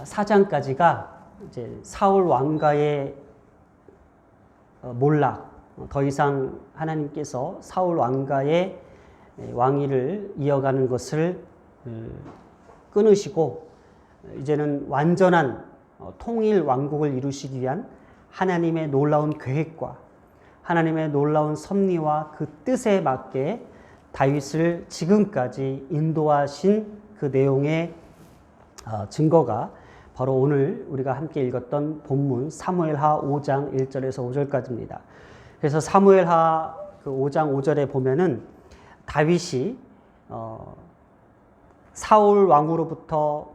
4장까지가 이제 사울 왕가의 몰락, 더 이상 하나님께서 사울 왕가의 왕위를 이어가는 것을 끊으시고 이제는 완전한 통일 왕국을 이루시기 위한 하나님의 놀라운 계획과 하나님의 놀라운 섭리와 그 뜻에 맞게 다윗을 지금까지 인도하신 그 내용의 증거가 바로 오늘 우리가 함께 읽었던 본문 사무엘하 5장 1절에서 5절까지입니다. 그래서 사무엘하 그 5장 5절에 보면은 다윗이 사울 왕으로부터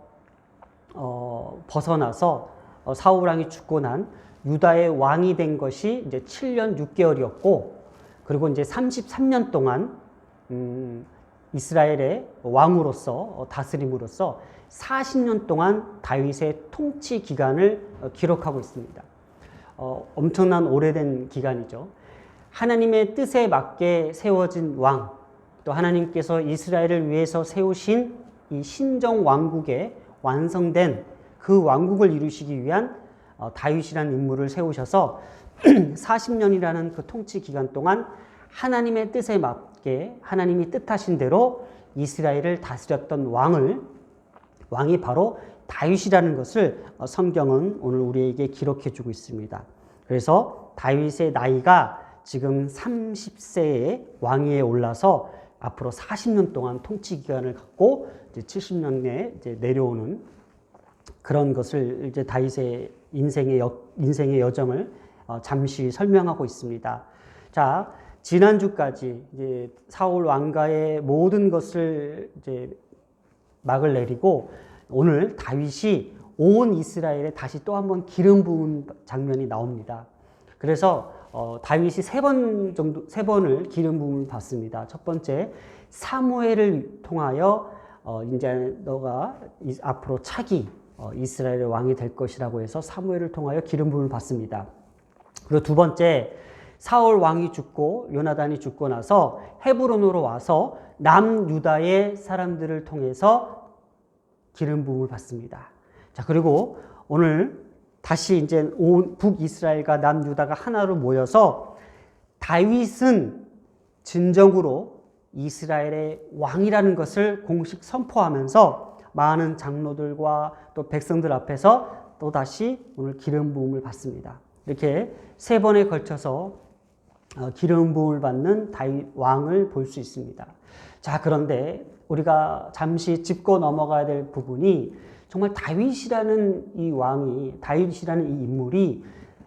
벗어나서 사울 왕이 죽고 난 유다의 왕이 된 것이 이제 7년 6개월이었고, 그리고 이제 33년 동안 이스라엘의 왕으로서 다스림으로써 40년 동안 다윗의 통치 기간을 기록하고 있습니다. 엄청난 오래된 기간이죠. 하나님의 뜻에 맞게 세워진 왕, 또 하나님께서 이스라엘을 위해서 세우신 이 신정 왕국에 완성된 그 왕국을 이루시기 위한 다윗이라는 인물을 세우셔서 40년이라는 그 통치 기간 동안 하나님의 뜻에 맞게 하나님이 뜻하신 대로 이스라엘을 다스렸던 왕이 바로 다윗이라는 것을 성경은 오늘 우리에게 기록해 주고 있습니다. 그래서 다윗의 나이가 지금 30세의 왕위에 올라서 앞으로 40년 동안 통치 기간을 갖고 이제 70년에 이제 내려오는 그런 것을 이제 다윗의 인생의 여정을 잠시 설명하고 있습니다. 자, 지난주까지 이제 사울 왕가의 모든 것을 이제 막을 내리고 오늘 다윗이 온 이스라엘에 다시 또 한 번 기름 부은 장면이 나옵니다. 그래서 다윗이 세 번을 기름 부음을 받습니다. 첫 번째, 사무엘을 통하여 이제 너가 앞으로 차기 이스라엘의 왕이 될 것이라고 해서 사무엘을 통하여 기름 부음을 받습니다. 그리고 두 번째, 사울 왕이 죽고 요나단이 죽고 나서 헤브론으로 와서 남유다의 사람들을 통해서 기름 부음을 받습니다. 자, 그리고 오늘 다시 이제 온 북이스라엘과 남유다가 하나로 모여서 다윗은 진정으로 이스라엘의 왕이라는 것을 공식 선포하면서 많은 장로들과 또 백성들 앞에서 또 다시 오늘 기름 부음을 받습니다. 이렇게 세 번에 걸쳐서 기름 부음을 받는 다윗 왕을 볼 수 있습니다. 자, 그런데 우리가 잠시 짚고 넘어가야 될 부분이 정말 다윗이라는 이 인물이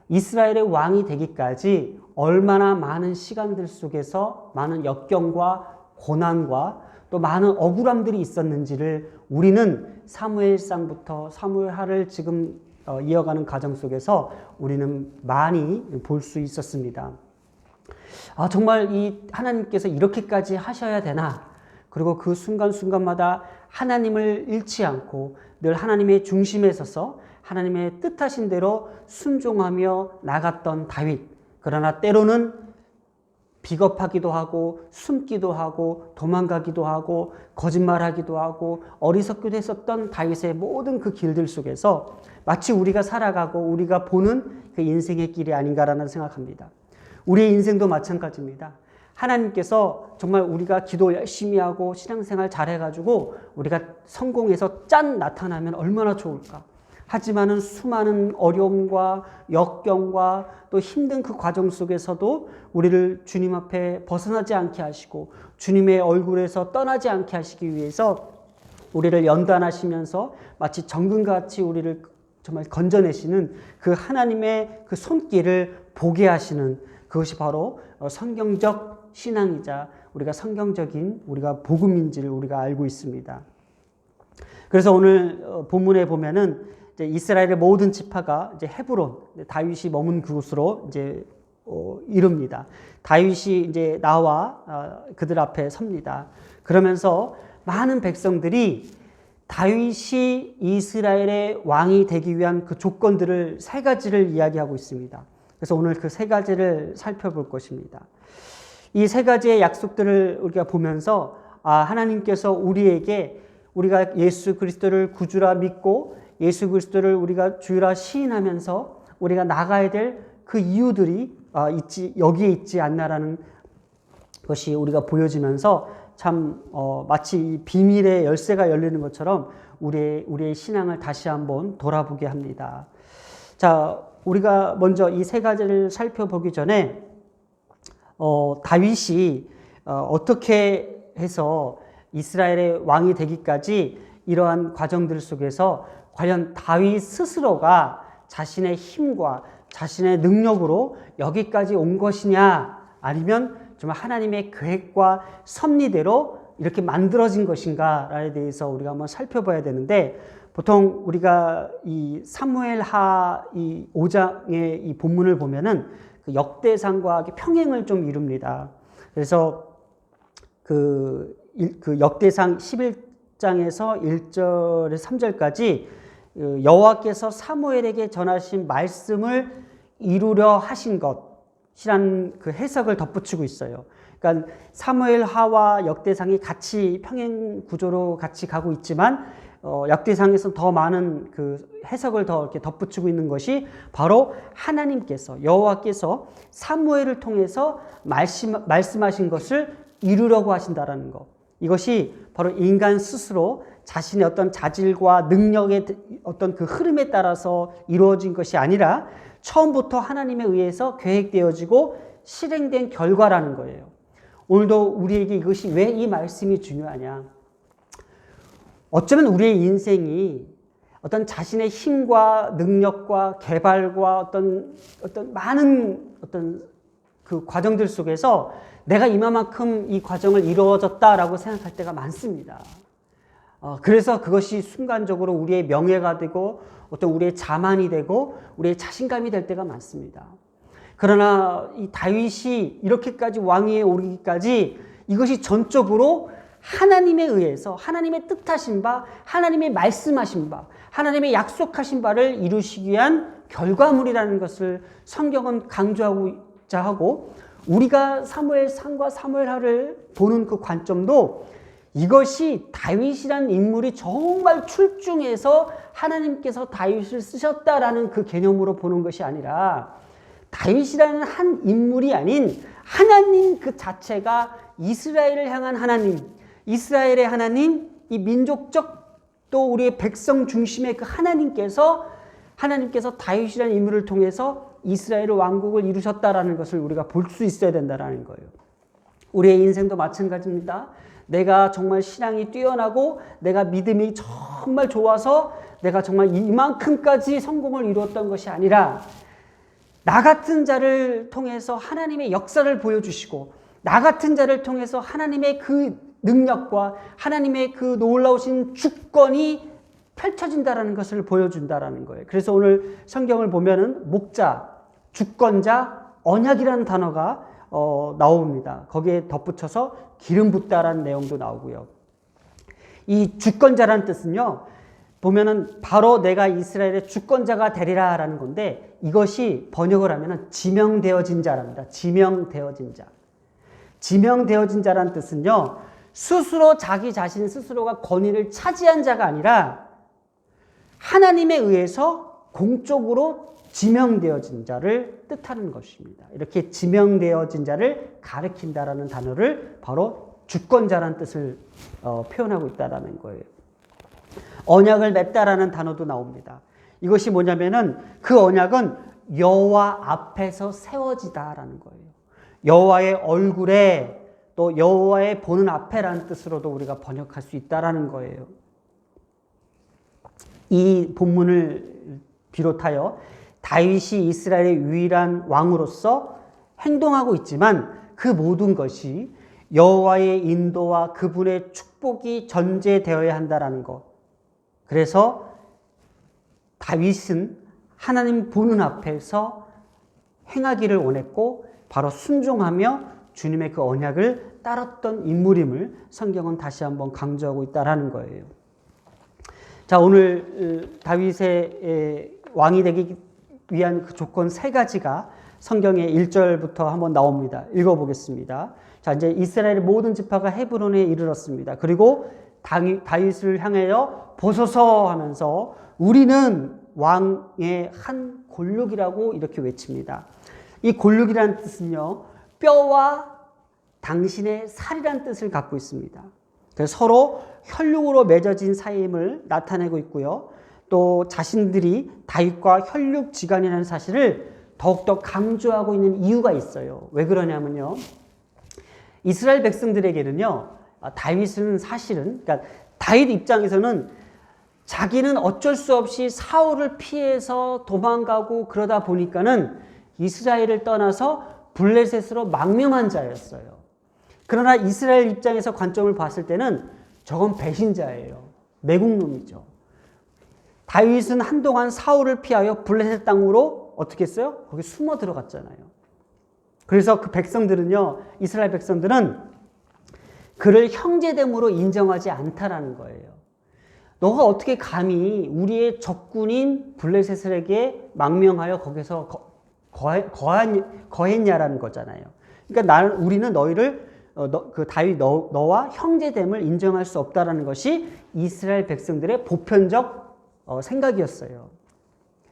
이스라엘의 왕이 되기까지 얼마나 많은 시간들 속에서 많은 역경과 고난과 또 많은 억울함들이 있었는지를 우리는 사무엘상부터 사무엘하를 지금 이어가는 과정 속에서 우리는 많이 볼 수 있었습니다. 정말 이 하나님께서 이렇게까지 하셔야 되나? 그리고 그 순간순간마다 하나님을 잃지 않고 늘 하나님의 중심에 서서 하나님의 뜻하신 대로 순종하며 나갔던 다윗. 그러나 때로는 비겁하기도 하고 숨기도 하고 도망가기도 하고 거짓말하기도 하고 어리석기도 했었던 다윗의 모든 그 길들 속에서 마치 우리가 살아가고 우리가 보는 그 인생의 길이 아닌가라는 생각합니다. 우리의 인생도 마찬가지입니다. 하나님께서 정말 우리가 기도 열심히 하고 신앙생활 잘해가지고 우리가 성공해서 짠 나타나면 얼마나 좋을까. 하지만은 수많은 어려움과 역경과 또 힘든 그 과정 속에서도 우리를 주님 앞에 벗어나지 않게 하시고 주님의 얼굴에서 떠나지 않게 하시기 위해서 우리를 연단하시면서 마치 정금같이 우리를 정말 건져내시는 그 하나님의 그 손길을 보게 하시는 그것이 바로 성경적 신앙이자 우리가 성경적인 우리가 복음인지를 우리가 알고 있습니다. 그래서 오늘 본문에 보면은 이제 이스라엘의 모든 지파가 이제 헤브론, 다윗이 머문 그곳으로 이제 이릅니다. 다윗이 이제 나와 그들 앞에 섭니다. 그러면서 많은 백성들이 다윗이 이스라엘의 왕이 되기 위한 그 조건들을 세 가지를 이야기하고 있습니다. 그래서 오늘 그 세 가지를 살펴볼 것입니다. 이 세 가지의 약속들을 우리가 보면서 하나님께서 우리에게 우리가 예수 그리스도를 구주라 믿고 예수 그리스도를 우리가 주라 시인하면서 우리가 나가야 될 그 이유들이 여기에 있지 않나라는 것이 우리가 보여지면서 참 마치 비밀의 열쇠가 열리는 것처럼 우리의 신앙을 다시 한번 돌아보게 합니다. 자, 우리가 먼저 이 세 가지를 살펴보기 전에 다윗이 어떻게 해서 이스라엘의 왕이 되기까지 이러한 과정들 속에서 과연 다윗 스스로가 자신의 힘과 자신의 능력으로 여기까지 온 것이냐, 아니면 정말 하나님의 계획과 섭리대로 이렇게 만들어진 것인가에 대해서 우리가 한번 살펴봐야 되는데, 보통 우리가 이 사무엘하 이 5장의 이 본문을 보면은 그 역대상과 평행을 좀 이룹니다. 그래서 그 역대상 11장에서 1절에서 3절까지 여호와께서 사무엘에게 전하신 말씀을 이루려 하신 것이라는 그 해석을 덧붙이고 있어요. 그러니까 사무엘하와 역대상이 같이 평행 구조로 같이 가고 있지만 역대상에서 더 많은 그 해석을 더 이렇게 덧붙이고 있는 것이 바로 하나님께서, 여호와께서 사무엘을 통해서 말씀하신 것을 이루려고 하신다라는 것. 이것이 바로 인간 스스로 자신의 어떤 자질과 능력의 어떤 그 흐름에 따라서 이루어진 것이 아니라 처음부터 하나님에 의해서 계획되어지고 실행된 결과라는 거예요. 오늘도 우리에게 이것이 왜 이 말씀이 중요하냐? 어쩌면 우리의 인생이 어떤 자신의 힘과 능력과 개발과 어떤 많은 그 과정들 속에서 내가 이만큼 이 과정을 이루어졌다라고 생각할 때가 많습니다. 그래서 그것이 순간적으로 우리의 명예가 되고 어떤 우리의 자만이 되고 우리의 자신감이 될 때가 많습니다. 그러나 이 다윗이 이렇게까지 왕위에 오르기까지 이것이 전적으로 하나님에 의해서 하나님의 뜻하신 바, 하나님의 말씀하신 바, 하나님의 약속하신 바를 이루시기 위한 결과물이라는 것을 성경은 강조하고자 하고, 우리가 사무엘상과 사무엘하를 보는 그 관점도 이것이 다윗이라는 인물이 정말 출중해서 하나님께서 다윗을 쓰셨다라는 그 개념으로 보는 것이 아니라, 다윗이라는 한 인물이 아닌 하나님 그 자체가 이스라엘을 향한 하나님, 이스라엘의 하나님, 이 민족적 또 우리의 백성 중심의 그 하나님께서 다윗이라는 인물을 통해서 이스라엘의 왕국을 이루셨다라는 것을 우리가 볼 수 있어야 된다라는 거예요. 우리의 인생도 마찬가지입니다. 내가 정말 신앙이 뛰어나고 내가 믿음이 정말 좋아서 내가 정말 이만큼까지 성공을 이루었던 것이 아니라, 나 같은 자를 통해서 하나님의 역사를 보여주시고 나 같은 자를 통해서 하나님의 그 능력과 하나님의 그 놀라우신 주권이 펼쳐진다라는 것을 보여준다라는 거예요. 그래서 오늘 성경을 보면은 목자, 주권자, 언약이라는 단어가 나옵니다. 거기에 덧붙여서 기름 붓다라는 내용도 나오고요. 이 주권자라는 뜻은요, 보면은 바로 내가 이스라엘의 주권자가 되리라라는 건데, 이것이 번역을 하면은 지명되어진 자랍니다. 지명되어진 자. 지명되어진 자라는 뜻은요, 스스로 자기 자신 스스로가 권위를 차지한 자가 아니라 하나님에 의해서 공적으로 지명되어진 자를 뜻하는 것입니다. 이렇게 지명되어진 자를 가리킨다라는 단어를 바로 주권자라는 뜻을 표현하고 있다라는 거예요. 언약을 맺다라는 단어도 나옵니다. 이것이 뭐냐면은 그 언약은 여호와 앞에서 세워지다라는 거예요. 여호와의 얼굴에, 또 여호와의 보는 앞에라는 뜻으로도 우리가 번역할 수 있다라는 거예요. 이 본문을 비롯하여 다윗이 이스라엘의 유일한 왕으로서 행동하고 있지만 그 모든 것이 여호와의 인도와 그분의 축복이 전제되어야 한다라는 것. 그래서 다윗은 하나님 보는 앞에서 행하기를 원했고 바로 순종하며 주님의 그 언약을 따랐던 인물임을 성경은 다시 한번 강조하고 있다라는 거예요. 자, 오늘 다윗의 왕이 되기 위한 그 조건 세 가지가 성경의 1절부터 한번 나옵니다. 읽어보겠습니다. 자, 이제 이스라엘의 모든 지파가 헤브론에 이르렀습니다. 그리고 다윗을 향하여 보소서 하면서 우리는 왕의 한 골육이라고 이렇게 외칩니다. 이 골육이라는 뜻은요, 뼈와 당신의 살이라는 뜻을 갖고 있습니다. 그래서 서로 혈육으로 맺어진 사이임을 나타내고 있고요. 또 자신들이 다윗과 혈육지간이라는 사실을 더욱더 강조하고 있는 이유가 있어요. 왜 그러냐면요, 이스라엘 백성들에게는요, 다윗은 사실은, 그러니까 다윗 입장에서는 자기는 어쩔 수 없이 사울을 피해서 도망가고 그러다 보니까는 이스라엘을 떠나서 블레셋으로 망명한 자였어요. 그러나 이스라엘 입장에서 관점을 봤을 때는 저건 배신자예요. 매국놈이죠. 다윗은 한동안 사울을 피하여 블레셋 땅으로 어떻게 했어요? 거기 숨어 들어갔잖아요. 그래서 그 백성들은요, 이스라엘 백성들은 그를 형제됨으로 인정하지 않다라는 거예요. 너가 어떻게 감히 우리의 적군인 블레셋에게 망명하여 거기서 거했냐라는 거잖아요. 그러니까 우리는 너희를 다윗 너와 형제됨을 인정할 수 없다라는 것이 이스라엘 백성들의 보편적 생각이었어요.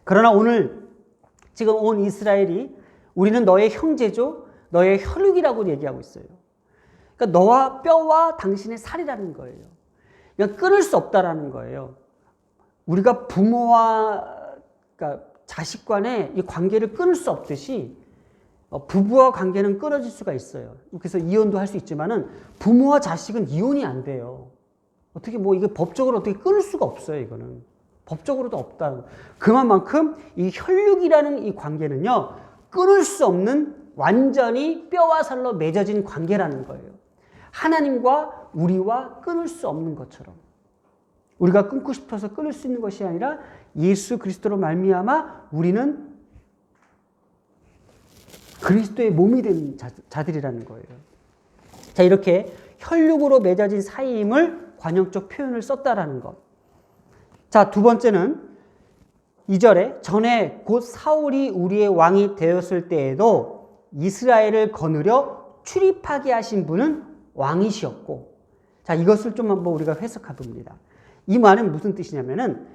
그러나 오늘 지금 온 이스라엘이 우리는 너의 형제죠, 너의 혈육이라고 얘기하고 있어요. 그러니까 너와 뼈와 당신의 살이라는 거예요. 그러니까 끊을 수 없다라는 거예요. 우리가 부모와 그러니까 자식 간의 이 관계를 끊을 수 없듯이 부부와 관계는 끊어질 수가 있어요. 그래서 이혼도 할 수 있지만은 부모와 자식은 이혼이 안 돼요. 어떻게 이게 법적으로 어떻게 끊을 수가 없어요. 이거는 법적으로도 없다. 그만큼 이 혈육이라는 이 관계는요, 끊을 수 없는 완전히 뼈와 살로 맺어진 관계라는 거예요. 하나님과 우리와 끊을 수 없는 것처럼 우리가 끊고 싶어서 끊을 수 있는 것이 아니라 예수 그리스도로 말미암아 우리는 그리스도의 몸이 된 자들이라는 거예요. 자, 이렇게 혈육으로 맺어진 사이임을 관용적 표현을 썼다라는 것. 자, 두 번째는 2절에 전에 곧 사울이 우리의 왕이 되었을 때에도 이스라엘을 거느려 출입하게 하신 분은 왕이시었고, 자, 이것을 좀 한번 우리가 해석해 봅니다. 이 말은 무슨 뜻이냐면은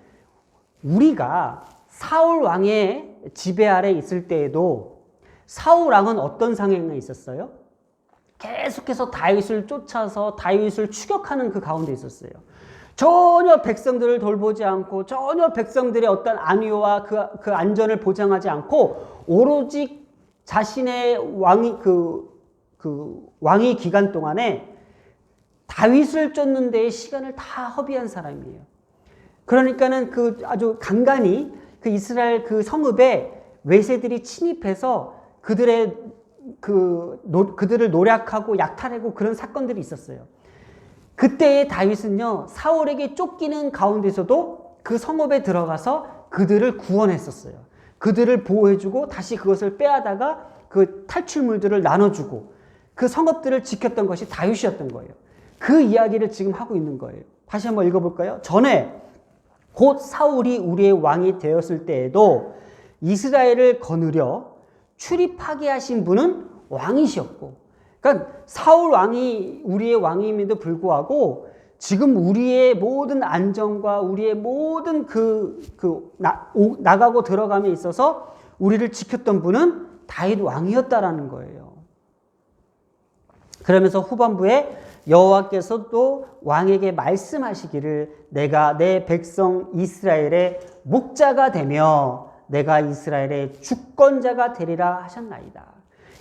우리가 사울 왕의 지배 아래 있을 때에도 사울 왕은 어떤 상황에 있었어요? 계속해서 다윗을 쫓아서 다윗을 추격하는 그 가운데 있었어요. 전혀 백성들을 돌보지 않고 전혀 백성들의 어떤 안위와 그 안전을 보장하지 않고 오로지 자신의 왕위 기간 동안에 다윗을 쫓는 데에 시간을 다 허비한 사람이에요. 그러니까는 아주 간간히 이스라엘 성읍에 외세들이 침입해서 그들을 노략하고 약탈하고 그런 사건들이 있었어요. 그때의 다윗은요, 사울에게 쫓기는 가운데서도 그 성읍에 들어가서 그들을 구원했었어요. 그들을 보호해주고 다시 그것을 빼앗아가 그 탈출물들을 나눠주고 그 성읍들을 지켰던 것이 다윗이었던 거예요. 그 이야기를 지금 하고 있는 거예요. 다시 한번 읽어볼까요? 전에 곧 사울이 우리의 왕이 되었을 때에도 이스라엘을 거느려 출입하게 하신 분은 왕이셨고, 그러니까 사울 왕이 우리의 왕임에도 불구하고 지금 우리의 모든 안정과 우리의 모든 나가고 들어감에 있어서 우리를 지켰던 분은 다윗 왕이었다라는 거예요. 그러면서 후반부에 여호와께서도 왕에게 말씀하시기를 내가 내 백성 이스라엘의 목자가 되며 내가 이스라엘의 주권자가 되리라 하셨나이다.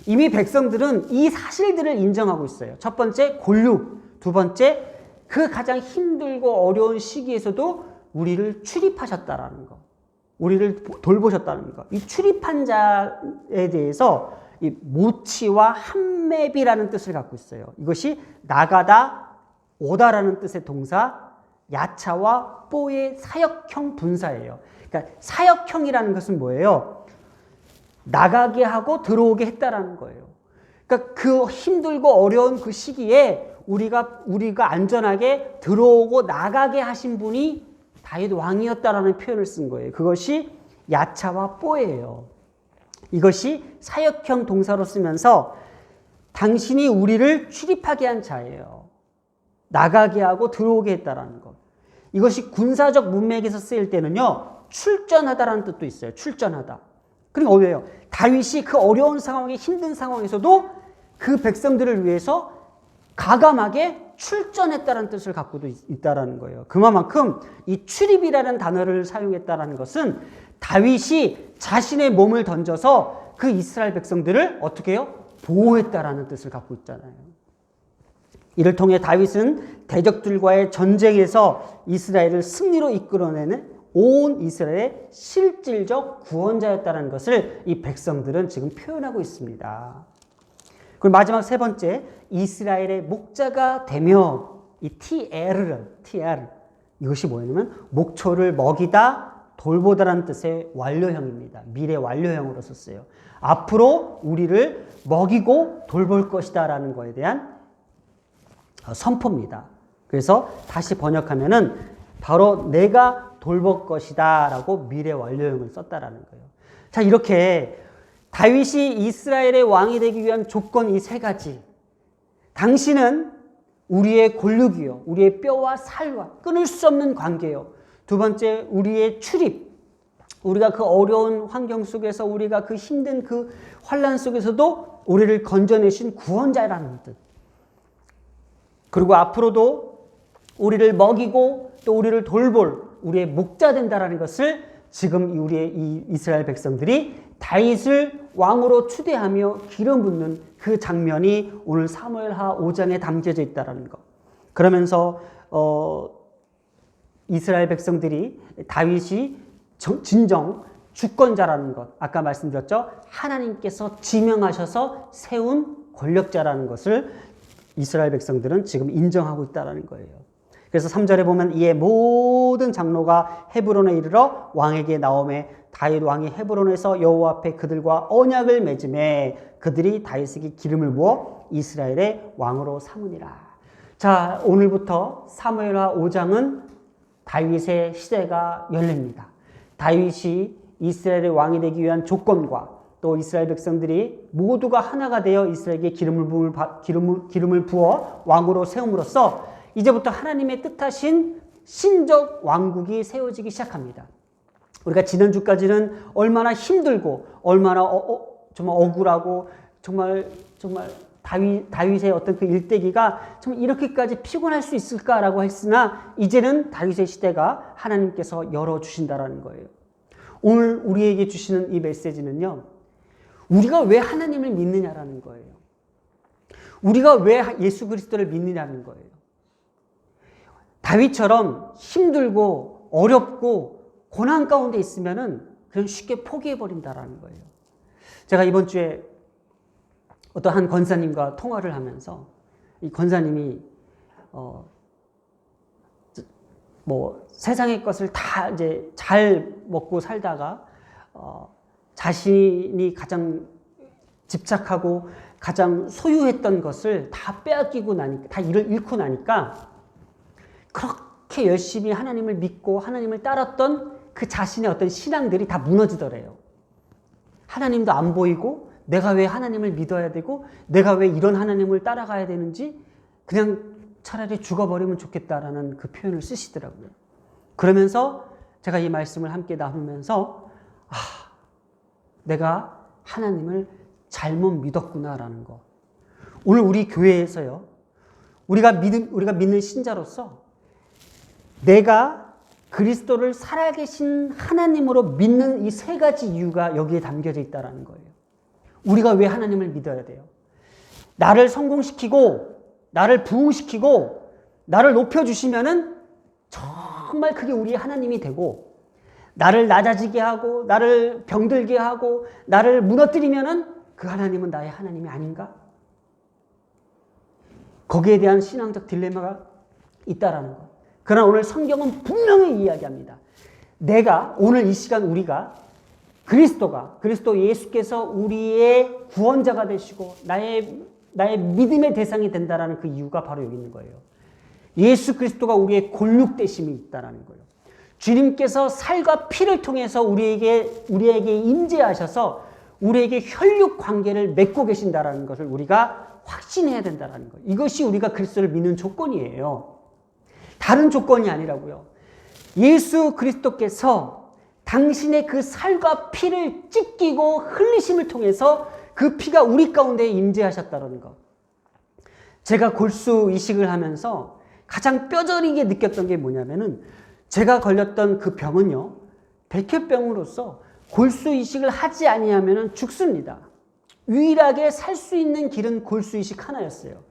이미 백성들은 이 사실들을 인정하고 있어요. 첫 번째, 골육. 두 번째, 그 가장 힘들고 어려운 시기에서도 우리를 출입하셨다라는 거. 우리를 돌보셨다는 거. 이 출입한 자에 대해서 이 모치와 함맵이라는 뜻을 갖고 있어요. 이것이 나가다, 오다라는 뜻의 동사, 야차와 뽀의 사역형 분사예요. 그러니까 사역형이라는 것은 뭐예요? 나가게 하고 들어오게 했다라는 거예요. 그러니까 그 힘들고 어려운 그 시기에 우리가 안전하게 들어오고 나가게 하신 분이 다윗 왕이었다라는 표현을 쓴 거예요. 그것이 야차와 뽀예요. 이것이 사역형 동사로 쓰면서 당신이 우리를 출입하게 한 자예요. 나가게 하고 들어오게 했다라는 것. 이것이 군사적 문맥에서 쓰일 때는요, 출전하다라는 뜻도 있어요. 출전하다. 그러니까 왜요? 다윗이 그 어려운 상황에 힘든 상황에서도 그 백성들을 위해서 가감하게 출전했다는 뜻을 갖고도 있다라는 거예요. 그만큼 이 출입이라는 단어를 사용했다라는 것은 다윗이 자신의 몸을 던져서 그 이스라엘 백성들을 어떻게 해요? 보호했다라는 뜻을 갖고 있잖아요. 이를 통해 다윗은 대적들과의 전쟁에서 이스라엘을 승리로 이끌어내는 온 이스라엘의 실질적 구원자였다는 것을 이 백성들은 지금 표현하고 있습니다. 그리고 마지막 세 번째, 이스라엘의 목자가 되며, 이 TR 이것이 뭐냐면 목초를 먹이다, 돌보다라는 뜻의 완료형입니다. 미래 완료형으로 썼어요. 앞으로 우리를 먹이고 돌볼 것이다 라는 것에 대한 선포입니다. 그래서 다시 번역하면은 바로 내가 돌볼 것이다 라고 미래 완료형을 썼다라는 거예요. 자, 이렇게 다윗이 이스라엘의 왕이 되기 위한 조건 이 세 가지. 당신은 우리의 골육이요, 우리의 뼈와 살과 끊을 수 없는 관계요. 두 번째, 우리의 출입. 우리가 그 어려운 환경 속에서, 우리가 그 힘든 그 환난 속에서도 우리를 건져내신 구원자라는 뜻. 그리고 앞으로도 우리를 먹이고 또 우리를 돌볼 우리의 목자 된다라는 것을 지금 우리의 이 이스라엘 백성들이 다윗을 왕으로 추대하며 기름 붓는 그 장면이 오늘 사무엘하 5장에 담겨져 있다라는 것. 그러면서 이스라엘 백성들이 다윗이 진정 주권자라는 것, 아까 말씀드렸죠? 하나님께서 지명하셔서 세운 권력자라는 것을 이스라엘 백성들은 지금 인정하고 있다는 거예요. 그래서 3절에 보면 이에 모든 장로가 헤브론에 이르러 왕에게 나오매 다윗 왕이 헤브론에서 여호와 앞에 그들과 언약을 맺음에 그들이 다윗에게 기름을 부어 이스라엘의 왕으로 삼으니라. 자, 오늘부터 사무엘하 5장은 다윗의 시대가 열립니다. 다윗이 이스라엘의 왕이 되기 위한 조건과 또 이스라엘 백성들이 모두가 하나가 되어 이스라엘에게 기름을 부어 왕으로 세움으로써 이제부터 하나님의 뜻하신 신적 왕국이 세워지기 시작합니다. 우리가 지난주까지는 얼마나 힘들고 얼마나 정말 억울하고 정말 다윗의 어떤 그 일대기가 정말 이렇게까지 피곤할 수 있을까라고 했으나 이제는 다윗의 시대가 하나님께서 열어주신다라는 거예요. 오늘 우리에게 주시는 이 메시지는요, 우리가 왜 하나님을 믿느냐라는 거예요. 우리가 왜 예수 그리스도를 믿느냐는 거예요. 다윗처럼 힘들고 어렵고 고난 가운데 있으면은 그냥 쉽게 포기해버린다라는 거예요. 제가 이번 주에 어떤 한 권사님과 통화를 하면서 이 권사님이 세상의 것을 다 이제 잘 먹고 살다가 자신이 가장 집착하고 가장 소유했던 것을 다 빼앗기고 나니까, 다 잃고 나니까 그렇게 열심히 하나님을 믿고 하나님을 따랐던 그 자신의 어떤 신앙들이 다 무너지더래요. 하나님도 안 보이고 내가 왜 하나님을 믿어야 되고 내가 왜 이런 하나님을 따라가야 되는지 그냥 차라리 죽어버리면 좋겠다라는 그 표현을 쓰시더라고요. 그러면서 제가 이 말씀을 함께 나누면서 내가 하나님을 잘못 믿었구나라는 거. 오늘 우리 교회에서요, 우리가 믿는 신자로서 내가 그리스도를 살아계신 하나님으로 믿는 이 세 가지 이유가 여기에 담겨져 있다는 거예요. 우리가 왜 하나님을 믿어야 돼요? 나를 성공시키고 나를 부흥시키고 나를 높여주시면은 정말 그게 우리의 하나님이 되고, 나를 낮아지게 하고 나를 병들게 하고 나를 무너뜨리면은 그 하나님은 나의 하나님이 아닌가? 거기에 대한 신앙적 딜레마가 있다라는 것. 그러나 오늘 성경은 분명히 이야기합니다. 내가 오늘 이 시간 우리가 그리스도 예수께서 우리의 구원자가 되시고 나의 믿음의 대상이 된다라는 그 이유가 바로 여기 있는 거예요. 예수 그리스도가 우리의 골육되심이 있다라는 거예요. 주님께서 살과 피를 통해서 우리에게 임재하셔서 우리에게 혈육 관계를 맺고 계신다라는 것을 우리가 확신해야 된다라는 거예요. 이것이 우리가 그리스도를 믿는 조건이에요. 다른 조건이 아니라고요. 예수 그리스도께서 당신의 그 살과 피를 찢기고 흘리심을 통해서 그 피가 우리 가운데 임재하셨다는 것. 제가 골수 이식을 하면서 가장 뼈저리게 느꼈던 게 뭐냐면은 제가 걸렸던 그 병은요, 백혈병으로서 골수 이식을 하지 아니하면은 죽습니다. 유일하게 살 수 있는 길은 골수 이식 하나였어요.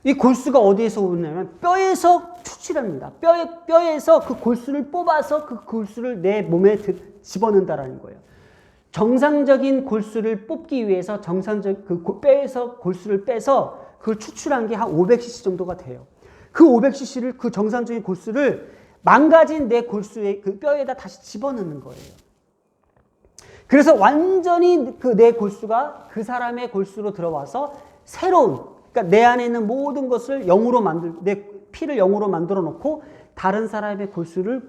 이 골수가 어디에서 오냐면 뼈에서 추출합니다. 뼈에서 그 골수를 뽑아서 그 골수를 내 몸에 집어넣는다라는 거예요. 정상적인 골수를 뽑기 위해서 그 뼈에서 골수를 빼서 그걸 추출한 게 한 500cc 정도가 돼요. 그 500cc를 그 정상적인 골수를 망가진 내 골수의 그 뼈에다 다시 집어넣는 거예요. 그래서 완전히 그 내 골수가 그 사람의 골수로 들어와서 새로운, 그러니까 내 안에 있는 모든 것을 내 피를 영으로 만들어 놓고 다른 사람의 골수를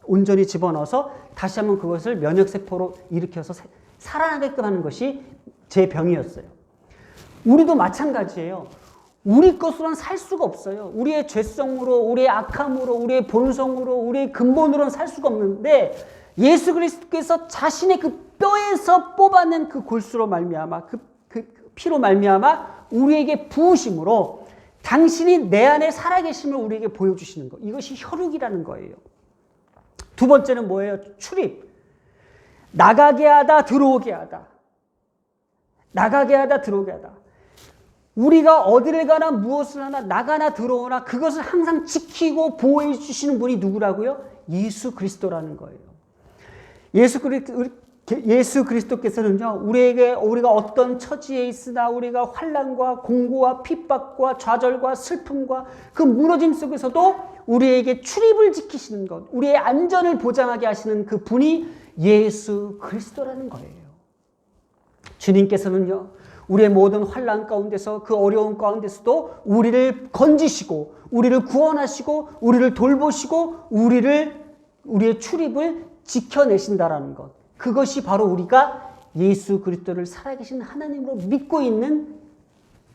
온전히 집어넣어서 다시 한번 그것을 면역세포로 일으켜서 살아나게끔 하는 것이 제 병이었어요. 우리도 마찬가지예요. 우리 것으로는 살 수가 없어요. 우리의 죄성으로, 우리의 악함으로, 우리의 본성으로, 우리의 근본으로는 살 수가 없는데 예수 그리스도께서 자신의 그 뼈에서 뽑아낸 그 골수로 말미암아, 그 피로 말미암아 우리에게 부으심으로 당신이 내 안에 살아계심을 우리에게 보여주시는 것. 이것이 혈육이라는 거예요. 두 번째는 뭐예요? 출입. 나가게 하다, 들어오게 하다. 나가게 하다, 들어오게 하다. 우리가 어디를 가나 무엇을 하나 나가나 들어오나 그것을 항상 지키고 보호해 주시는 분이 누구라고요? 예수 그리스도라는 거예요. 예수 그리스도께서는요, 우리가 어떤 처지에 있으나 우리가 환난과 공고와 핍박과 좌절과 슬픔과 그 무너짐 속에서도 우리에게 출입을 지키시는 것, 우리의 안전을 보장하게 하시는 그 분이 예수 그리스도라는 거예요. 주님께서는요, 우리의 모든 환난 가운데서 그 어려운 가운데서도 우리를 건지시고 우리를 구원하시고 우리를 돌보시고 우리의 출입을 지켜내신다라는 것. 그것이 바로 우리가 예수 그리스도를 살아계신 하나님으로 믿고 있는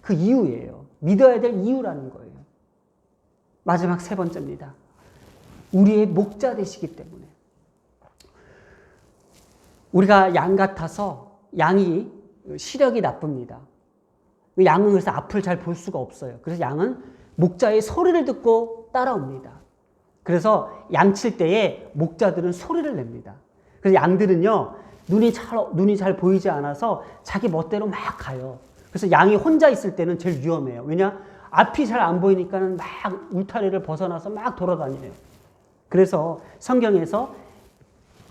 그 이유예요. 믿어야 될 이유라는 거예요. 마지막 세 번째입니다. 우리의 목자 되시기 때문에. 우리가 양 같아서 양이 시력이 나쁩니다. 양은 그래서 앞을 잘 볼 수가 없어요. 그래서 양은 목자의 소리를 듣고 따라옵니다. 그래서 양칠 때에 목자들은 소리를 냅니다. 그래서 양들은요, 눈이 잘 보이지 않아서 자기 멋대로 막 가요. 그래서 양이 혼자 있을 때는 제일 위험해요. 왜냐? 앞이 잘 안 보이니까는 막 울타리를 벗어나서 막 돌아다녀요. 그래서 성경에서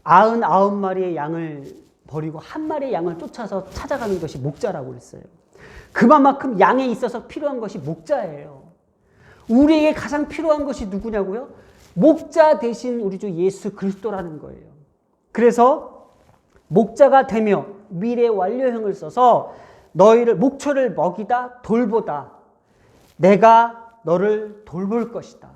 99마리의 양을 버리고 한 마리의 양을 쫓아서 찾아가는 것이 목자라고 그랬어요. 그만큼 양에 있어서 필요한 것이 목자예요. 우리에게 가장 필요한 것이 누구냐고요? 목자 대신 우리 주 예수 그리스도라는 거예요. 그래서 목자가 되며 미래 완료형을 써서 너희를 목초를 먹이다 돌보다 내가 너를 돌볼 것이다.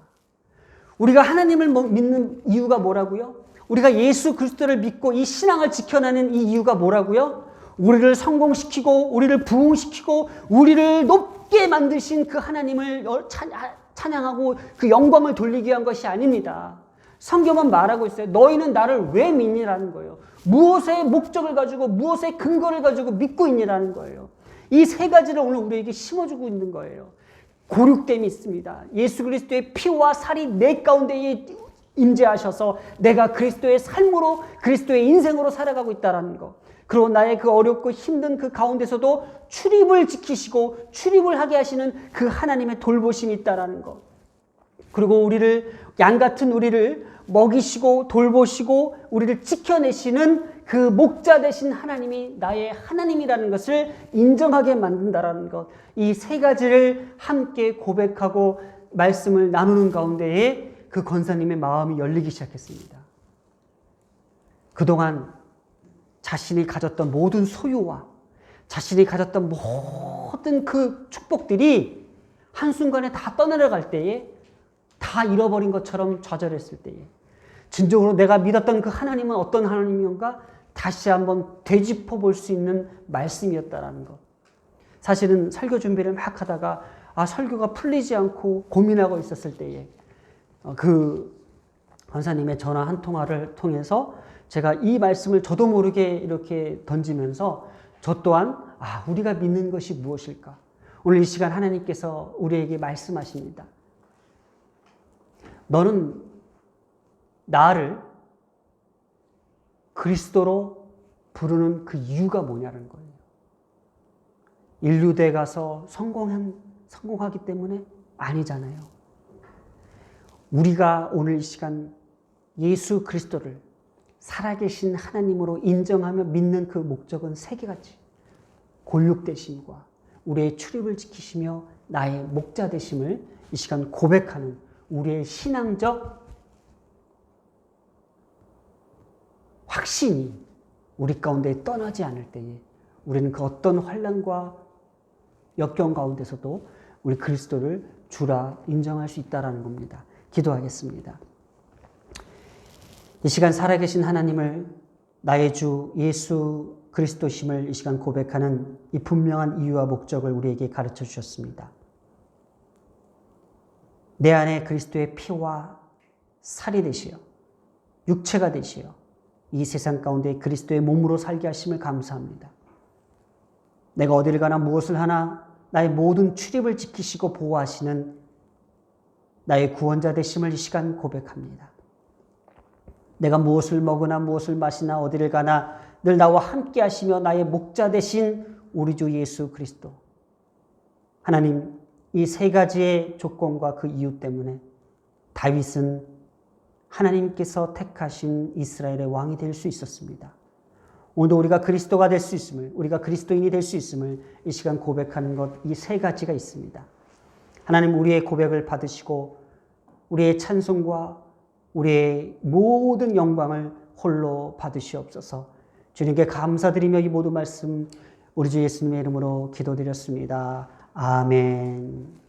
우리가 하나님을 믿는 이유가 뭐라고요? 우리가 예수 그리스도를 믿고 이 신앙을 지켜내는 이 이유가 뭐라고요? 우리를 성공시키고 우리를 부흥시키고 우리를 높게 만드신 그 하나님을 찬양하고 그 영광을 돌리기 위한 것이 아닙니다. 성경은 말하고 있어요. 너희는 나를 왜 믿니라는 거예요. 무엇의 목적을 가지고 무엇의 근거를 가지고 믿고 있니라는 거예요. 이 세 가지를 오늘 우리에게 심어주고 있는 거예요. 고륙됨이 있습니다. 예수 그리스도의 피와 살이 내 가운데에 임재하셔서 내가 그리스도의 삶으로 그리스도의 인생으로 살아가고 있다는 것. 그리고 나의 그 어렵고 힘든 그 가운데서도 출입을 지키시고 출입을 하게 하시는 그 하나님의 돌보심이 있다는 것. 그리고 양 같은 우리를 먹이시고 돌보시고 우리를 지켜내시는 그 목자 되신 하나님이 나의 하나님이라는 것을 인정하게 만든다는 것. 이 세 가지를 함께 고백하고 말씀을 나누는 가운데에 그 권사님의 마음이 열리기 시작했습니다. 그동안 자신이 가졌던 모든 소유와 자신이 가졌던 모든 그 축복들이 한순간에 다 떠내려갈 때에 다 잃어버린 것처럼 좌절했을 때에 진정으로 내가 믿었던 그 하나님은 어떤 하나님인가 다시 한번 되짚어 볼 수 있는 말씀이었다라는 것. 사실은 설교 준비를 막 하다가 설교가 풀리지 않고 고민하고 있었을 때에 그 권사님의 전화 한 통화를 통해서 제가 이 말씀을 저도 모르게 이렇게 던지면서 저 또한 우리가 믿는 것이 무엇일까? 오늘 이 시간 하나님께서 우리에게 말씀하십니다. 너는 나를 그리스도로 부르는 그 이유가 뭐냐는 거예요. 인류대에 가서 성공하기 때문에 아니잖아요. 우리가 오늘 이 시간 예수 그리스도를 살아계신 하나님으로 인정하며 믿는 그 목적은 세 가지. 골육되심과 우리의 출입을 지키시며 나의 목자 되심을 이 시간 고백하는 우리의 신앙적 확신이 우리 가운데 떠나지 않을 때에 우리는 그 어떤 환난과 역경 가운데서도 우리 그리스도를 주라 인정할 수 있다는 겁니다. 기도하겠습니다. 이 시간 살아계신 하나님을 나의 주 예수 그리스도심을 이 시간 고백하는 이 분명한 이유와 목적을 우리에게 가르쳐 주셨습니다. 내 안에 그리스도의 피와 살이 되시어 육체가 되시어 이 세상 가운데 그리스도의 몸으로 살게 하심을 감사합니다. 내가 어디를 가나 무엇을 하나 나의 모든 출입을 지키시고 보호하시는 나의 구원자 되심을 이 시간 고백합니다. 내가 무엇을 먹으나 무엇을 마시나 어디를 가나 늘 나와 함께 하시며 나의 목자 되신 우리 주 예수 그리스도. 하나님, 이 세 가지의 조건과 그 이유 때문에 다윗은 하나님께서 택하신 이스라엘의 왕이 될 수 있었습니다. 오늘도 우리가 그리스도가 될 수 있음을, 우리가 그리스도인이 될 수 있음을 이 시간 고백하는 것, 이 세 가지가 있습니다. 하나님, 우리의 고백을 받으시고 우리의 찬송과 우리의 모든 영광을 홀로 받으시옵소서. 주님께 감사드리며 이 모든 말씀 우리 주 예수님의 이름으로 기도드렸습니다. 아멘.